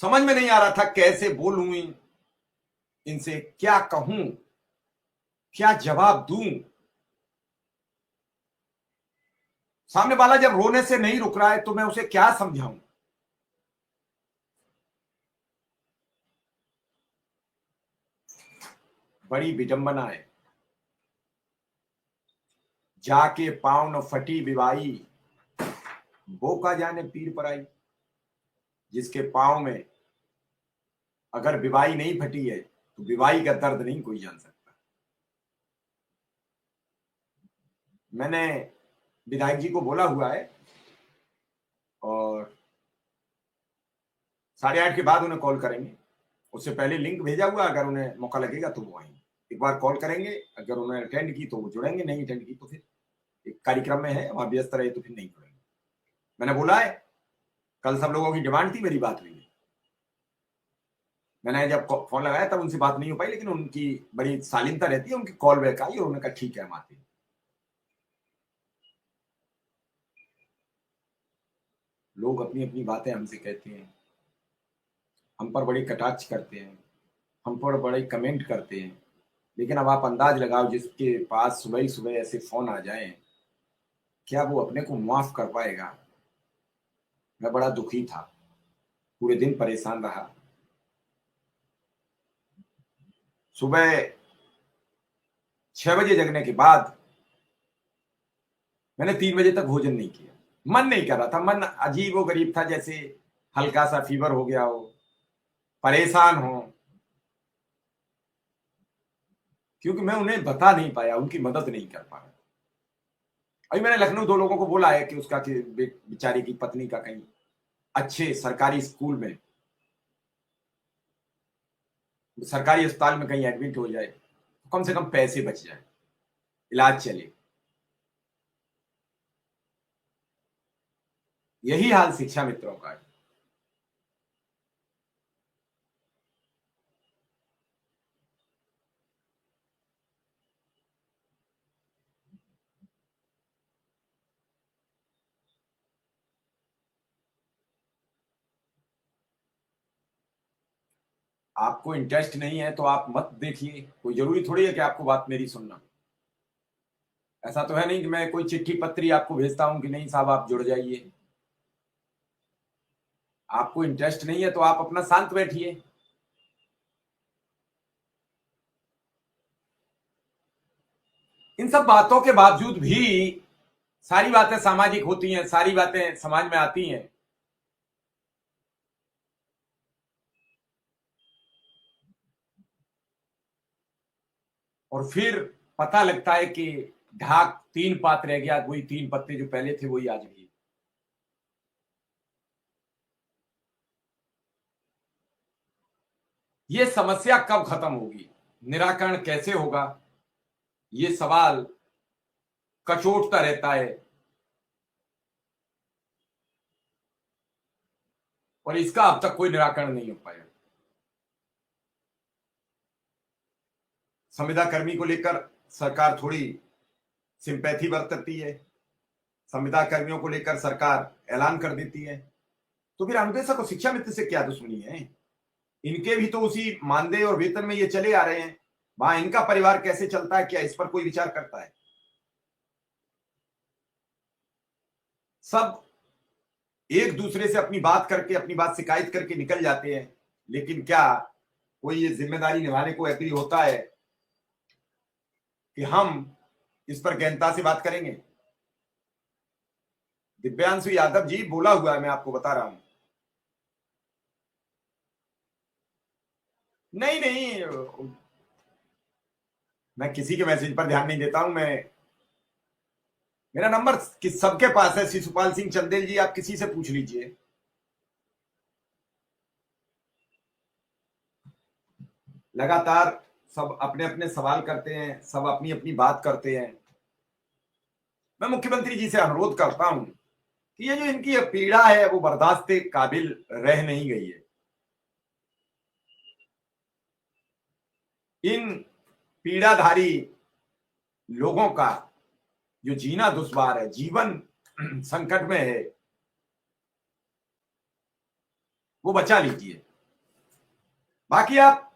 समझ में नहीं आ रहा था कैसे बोलूं, इनसे क्या कहूं, क्या जवाब दूं। सामने वाला जब रोने से नहीं रुक रहा है तो मैं उसे क्या समझाऊं। बड़ी विडंबना है। जाके पाँव न फटी विवाई, वो का जाने पीर पर आई। जिसके पाँव में अगर विवाई नहीं फटी है तो विवाई का दर्द नहीं कोई जान सकता। मैंने विधायक जी को बोला हुआ है और 8:30 के बाद उन्हें कॉल करेंगे। उससे पहले लिंक भेजा हुआ, अगर उन्हें मौका लगेगा तो वो आएंगे। एक बार कॉल करेंगे, अगर उन्होंने अटेंड की तो वो जुड़ेंगे, नहीं अटेंड की तो फिर एक कार्यक्रम में है वहां व्यस्त रहे तो फिर नहीं जुड़ेंगे। मैंने बोला है, कल सब लोगों की डिमांड थी, मेरी बात हुई। मैंने जब फोन लगाया तब उनसे बात नहीं हो पाई, लेकिन उनकी बड़ी शालीनता रहती है, उनकी कॉल बैक आई और उन्होंने कहा ठीक है हम आते हैं। लोग अपनी अपनी बातें हमसे कहते हैं, हम पर बड़ी कटाक्ष करते हैं, हम पर बड़े कमेंट करते हैं, लेकिन अब आप अंदाज लगाओ जिसके पास सुबह ही सुबह ऐसे फोन आ जाए, क्या वो अपने को माफ कर पाएगा। मैं बड़ा दुखी था, पूरे दिन परेशान रहा। सुबह 6 बजे जगने के बाद मैंने 3 बजे तक भोजन नहीं किया। मन नहीं कर रहा था, मन अजीब व गरीब था, जैसे हल्का सा फीवर हो गया हो, परेशान हो। क्योंकि मैं उन्हें बता नहीं पाया, उनकी मदद नहीं कर पाया। अभी मैंने लखनऊ 2 लोगों को बोला है कि उसका कि बेचारी की पत्नी का कहीं अच्छे सरकारी स्कूल में, सरकारी अस्पताल में कहीं एडमिट हो जाए तो कम से कम पैसे बच जाए, इलाज चले। यही हाल शिक्षा मित्रों का है। आपको इंटरेस्ट नहीं है तो आप मत देखिए, कोई जरूरी थोड़ी है कि आपको बात मेरी सुनना। ऐसा तो है नहीं कि मैं कोई चिट्ठी पत्री आपको भेजता हूं कि नहीं साहब आप जुड़ जाइए। आपको इंटरेस्ट नहीं है तो आप अपना शांत बैठिए। इन सब बातों के बावजूद भी सारी बातें सामाजिक होती हैं, सारी बातें समाज में आती हैं। और फिर पता लगता है कि ढाक 3 पात रह गया, वही 3 पत्ते जो पहले थे वही आज भी। ये समस्या कब खत्म होगी, निराकरण कैसे होगा, ये सवाल कचोटता रहता है। और इसका अब तक कोई निराकरण नहीं हो पाया। संविदा कर्मी को लेकर सरकार थोड़ी सिंपैथी बरतती है, संविदा कर्मियों को लेकर सरकार ऐलान कर देती है, तो फिर अनुदेशक और शिक्षा मित्र से क्या दुश्मनी है। इनके भी तो उसी मानदेय और वेतन में ये चले आ रहे हैं। वहां इनका परिवार कैसे चलता है, क्या इस पर कोई विचार करता है। सब एक दूसरे से अपनी बात करके, अपनी बात शिकायत करके निकल जाते हैं, लेकिन क्या कोई ये जिम्मेदारी निभाने को एग्री होता है कि हम इस पर गहनता से बात करेंगे। दिव्यांशु यादव जी बोला हुआ है, मैं आपको बता रहा हूं। नहीं नहीं, मैं किसी के मैसेज पर ध्यान नहीं देता हूं। मेरा नंबर सबके पास है, शिशुपाल सिंह चंदेल जी, आप किसी से पूछ लीजिए। लगातार सब अपने अपने सवाल करते हैं, सब अपनी अपनी बात करते हैं। मैं मुख्यमंत्री जी से अनुरोध करता हूं कि ये जो इनकी पीड़ा है वो बर्दाश्त के काबिल रह नहीं गई है। इन पीड़ाधारी लोगों का जो जीना दुश्वार है, जीवन संकट में है, वो बचा लीजिए। बाकी आप